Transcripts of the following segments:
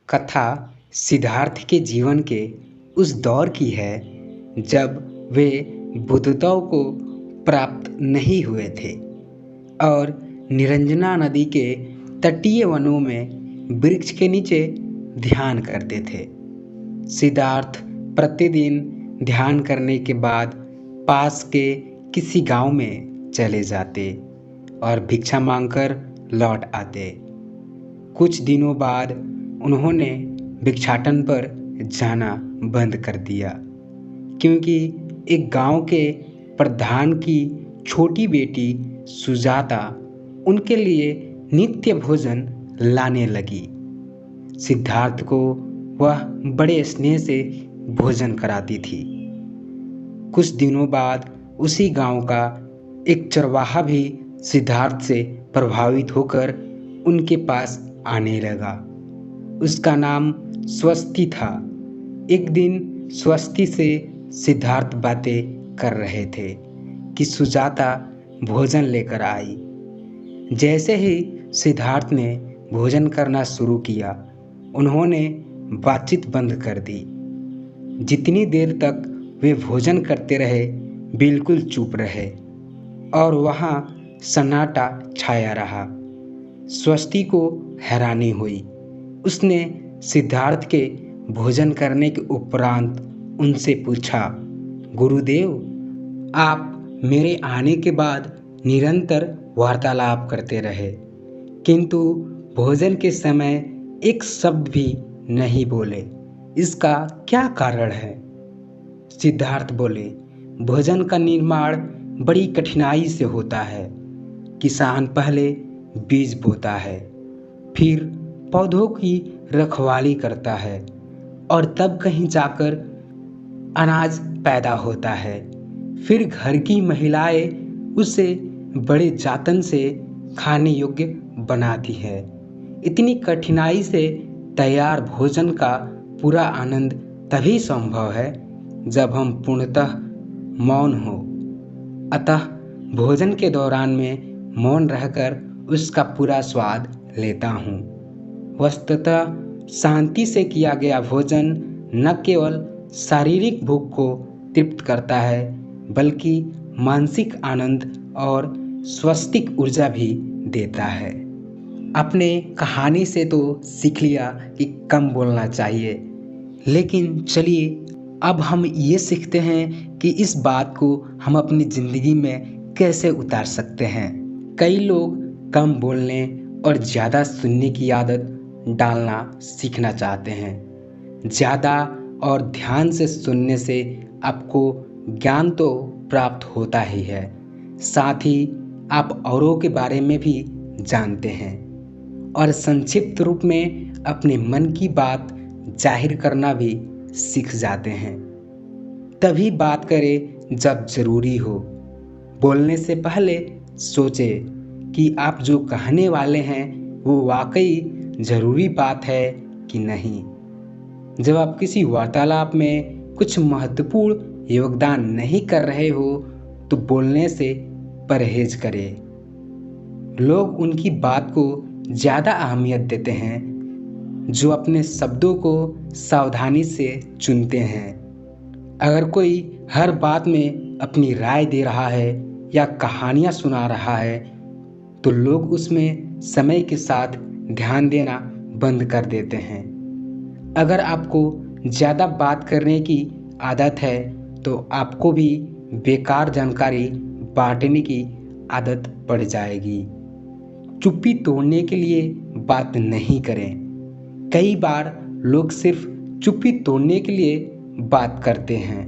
कथा सिद्धार्थ के जीवन के उस दौर की है जब वे बुद्धत्व को प्राप्त नहीं हुए थे और निरंजना नदी के तटीय वनों में वृक्ष के नीचे ध्यान करते थे। सिद्धार्थ प्रतिदिन ध्यान करने के बाद पास के किसी गांव में चले जाते और भिक्षा मांगकर लौट आते। कुछ दिनों बाद उन्होंने भिक्षाटन पर जाना बंद कर दिया क्योंकि एक गांव के प्रधान की छोटी बेटी सुजाता उनके लिए नित्य भोजन लाने लगी। सिद्धार्थ को वह बड़े स्नेह से भोजन कराती थी। कुछ दिनों बाद उसी गांव का एक चरवाहा भी सिद्धार्थ से प्रभावित होकर उनके पास आने लगा। उसका नाम स्वस्ति था। एक दिन स्वस्ति से सिद्धार्थ बातें कर रहे थे कि सुजाता भोजन लेकर आई। जैसे ही सिद्धार्थ ने भोजन करना शुरू किया, उन्होंने बातचीत बंद कर दी। जितनी देर तक वे भोजन करते रहे, बिल्कुल चुप रहे और वहाँ सन्नाटा छाया रहा। स्वस्ति को हैरानी हुई। उसने सिद्धार्थ के भोजन करने के उपरांत उनसे पूछा, गुरुदेव, आप मेरे आने के बाद निरंतर वार्तालाप करते रहे, किंतु भोजन के समय एक शब्द भी नहीं बोले। इसका क्या कारण है? सिद्धार्थ बोले, भोजन का निर्माण बड़ी कठिनाई से होता है। किसान पहले बीज बोता है, फिर पौधों की रखवाली करता है और तब कहीं जाकर अनाज पैदा होता है। फिर घर की महिलाएं उसे बड़े जतन से खाने योग्य बनाती है। इतनी कठिनाई से तैयार भोजन का पूरा आनंद तभी संभव है जब हम पूर्णतः मौन हो। अतः भोजन के दौरान में मौन रहकर उसका पूरा स्वाद लेता हूँ। वस्तुतः शांति से किया गया भोजन न केवल शारीरिक भूख को तृप्त करता है, बल्कि मानसिक आनंद और स्वास्थ्यिक ऊर्जा भी देता है। अपने कहानी से तो सीख लिया कि कम बोलना चाहिए, लेकिन चलिए अब हम ये सीखते हैं कि इस बात को हम अपनी ज़िंदगी में कैसे उतार सकते हैं। कई लोग कम बोलने और ज़्यादा सुनने की आदत डालना सीखना चाहते हैं। ज़्यादा और ध्यान से सुनने से आपको ज्ञान तो प्राप्त होता ही है, साथ ही आप औरों के बारे में भी जानते हैं और संक्षिप्त रूप में अपने मन की बात जाहिर करना भी सीख जाते हैं। तभी बात करें जब ज़रूरी हो। बोलने से पहले सोचें कि आप जो कहने वाले हैं वो वाकई ज़रूरी बात है कि नहीं। जब आप किसी वार्तालाप में कुछ महत्वपूर्ण योगदान नहीं कर रहे हो तो बोलने से परहेज करें। लोग उनकी बात को ज़्यादा अहमियत देते हैं जो अपने शब्दों को सावधानी से चुनते हैं। अगर कोई हर बात में अपनी राय दे रहा है या कहानियाँ सुना रहा है तो लोग उसमें समय के साथ ध्यान देना बंद कर देते हैं। अगर आपको ज़्यादा बात करने की आदत है तो आपको भी बेकार जानकारी बांटने की आदत पड़ जाएगी। चुप्पी तोड़ने के लिए बात नहीं करें। कई बार लोग सिर्फ चुप्पी तोड़ने के लिए बात करते हैं।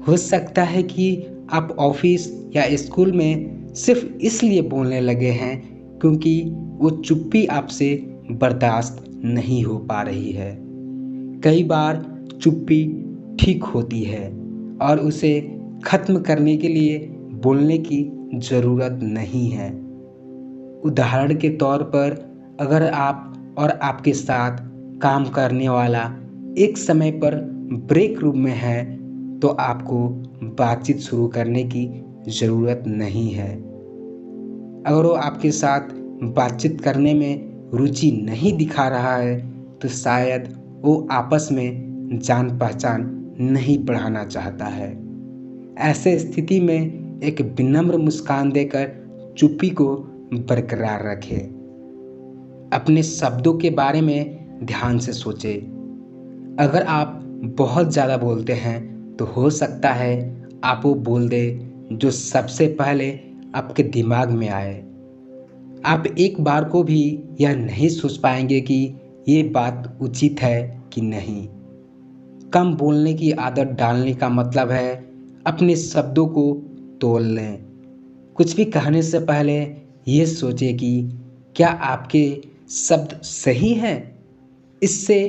हो सकता है कि आप ऑफिस या स्कूल में सिर्फ इसलिए बोलने लगे हैं क्योंकि वो चुप्पी आपसे बर्दाश्त नहीं हो पा रही है। कई बार चुप्पी ठीक होती है और उसे ख़त्म करने के लिए बोलने की ज़रूरत नहीं है। उदाहरण के तौर पर अगर आप और आपके साथ काम करने वाला एक समय पर ब्रेक रूम में है तो आपको बातचीत शुरू करने की ज़रूरत नहीं है। अगर वो आपके साथ बातचीत करने में रुचि नहीं दिखा रहा है तो शायद वो आपस में जान पहचान नहीं बढ़ाना चाहता है। ऐसे स्थिति में एक विनम्र मुस्कान देकर चुप्पी को बरकरार रखें। अपने शब्दों के बारे में ध्यान से सोचें। अगर आप बहुत ज़्यादा बोलते हैं तो हो सकता है आप वो बोल दें जो सबसे पहले आपके दिमाग में आए। आप एक बार को भी यह नहीं सोच पाएंगे कि ये बात उचित है कि नहीं। कम बोलने की आदत डालने का मतलब है अपने शब्दों को तोल लें। कुछ भी कहने से पहले ये सोचें कि क्या आपके शब्द सही हैं। इससे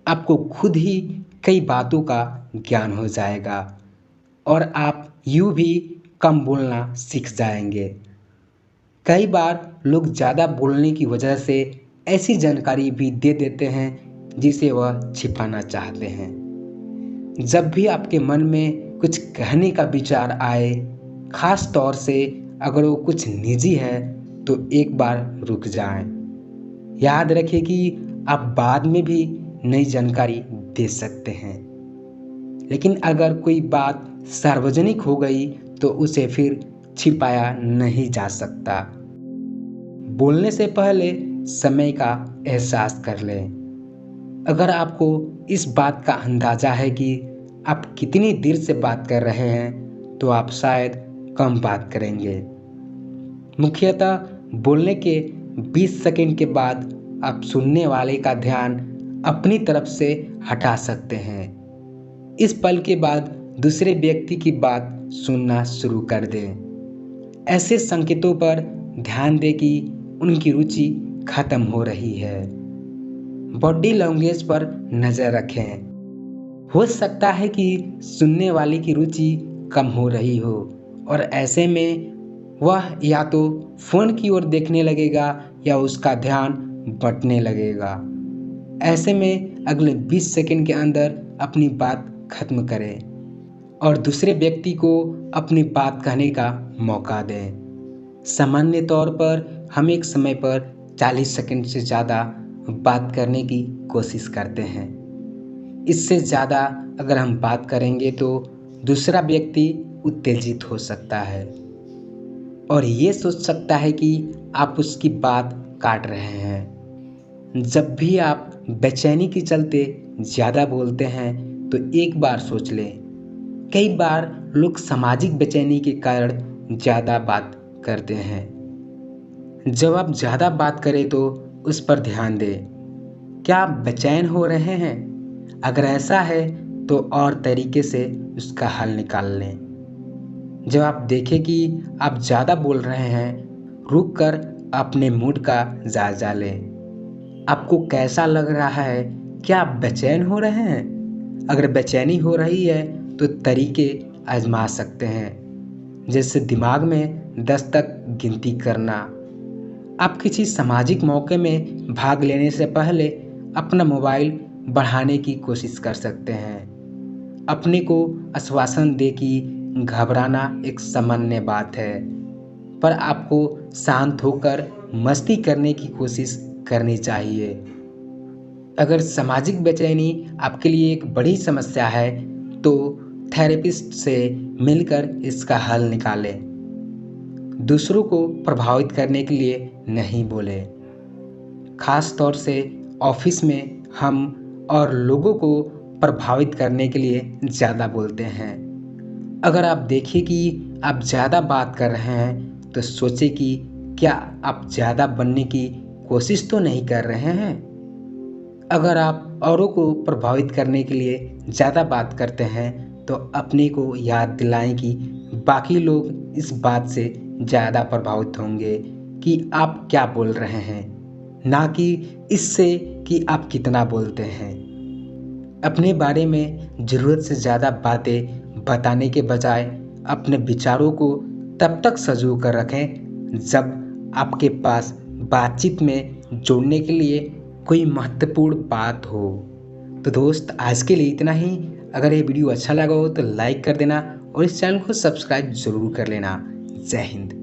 आपको खुद ही कई बातों का ज्ञान हो जाएगा और आप यूं भी कम बोलना सीख जाएंगे। कई बार लोग ज़्यादा बोलने की वजह से ऐसी जानकारी भी दे देते हैं जिसे वह छिपाना चाहते हैं। जब भी आपके मन में कुछ कहने का विचार आए, खास तौर से अगर वो कुछ निजी है, तो एक बार रुक जाएं। याद रखें कि आप बाद में भी नई जानकारी दे सकते हैं, लेकिन अगर कोई बात सार्वजनिक हो गई तो उसे फिर छिपाया नहीं जा सकता। बोलने से पहले समय का एहसास कर लें। अगर आपको इस बात का अंदाजा है कि आप कितनी देर से बात कर रहे हैं, तो आप शायद कम बात करेंगे। मुख्यतः बोलने के 20 सेकंड के बाद आप सुनने वाले का ध्यान अपनी तरफ से हटा सकते हैं। इस पल के बाद दूसरे व्यक्ति की बात सुनना शुरू कर दें। ऐसे संकेतों पर ध्यान दें कि उनकी रुचि खत्म हो रही है। बॉडी लैंग्वेज पर नज़र रखें। हो सकता है कि सुनने वाले की रुचि कम हो रही हो और ऐसे में वह या तो फ़ोन की ओर देखने लगेगा या उसका ध्यान बंटने लगेगा। ऐसे में अगले 20 सेकंड के अंदर अपनी बात खत्म करें और दूसरे व्यक्ति को अपनी बात कहने का मौका दें। सामान्य तौर पर हम एक समय पर 40 सेकंड से ज़्यादा बात करने की कोशिश करते हैं। इससे ज़्यादा अगर हम बात करेंगे तो दूसरा व्यक्ति उत्तेजित हो सकता है और ये सोच सकता है कि आप उसकी बात काट रहे हैं। जब भी आप बेचैनी के चलते ज़्यादा बोलते हैं तो एक बार सोच लें। कई बार लोग सामाजिक बेचैनी के कारण ज़्यादा बात करते हैं। जब आप ज़्यादा बात करें तो उस पर ध्यान दें। क्या आप बेचैन हो रहे हैं? अगर ऐसा है तो और तरीके से उसका हल निकाल लें। जब आप देखें कि आप ज़्यादा बोल रहे हैं, रुक कर अपने मूड का जायजा लें। आपको कैसा लग रहा है? क्या आप बेचैन हो रहे हैं? अगर बेचैनी हो रही है तो तरीके आजमा सकते हैं, जैसे दिमाग में 10 तक गिनती करना। आप किसी सामाजिक मौके में भाग लेने से पहले अपना मोबाइल बढ़ाने की कोशिश कर सकते हैं। अपने को आश्वासन दे कि घबराना एक सामान्य बात है, पर आपको शांत होकर मस्ती करने की कोशिश करनी चाहिए। अगर सामाजिक बेचैनी आपके लिए एक बड़ी समस्या है तो थेरेपिस्ट से मिलकर इसका हल निकालें। दूसरों को प्रभावित करने के लिए नहीं बोलें। खास तौर से ऑफिस में हम और लोगों को प्रभावित करने के लिए ज़्यादा बोलते हैं। अगर आप देखें कि आप ज़्यादा बात कर रहे हैं तो सोचें कि क्या आप ज़्यादा बनने की कोशिश तो नहीं कर रहे हैं। अगर आप औरों को प्रभावित करने के लिए ज़्यादा बात करते हैं तो अपने को याद दिलाएं कि बाकी लोग इस बात से ज़्यादा प्रभावित होंगे कि आप क्या बोल रहे हैं, ना कि इससे कि आप कितना बोलते हैं। अपने बारे में ज़रूरत से ज़्यादा बातें बताने के बजाय अपने विचारों को तब तक संजो कर रखें जब आपके पास बातचीत में जोड़ने के लिए कोई महत्वपूर्ण बात हो। तो दोस्त, आज के लिए इतना ही। अगर ये वीडियो अच्छा लगा हो तो लाइक कर देना और इस चैनल को सब्सक्राइब ज़रूर कर लेना। जय हिंद।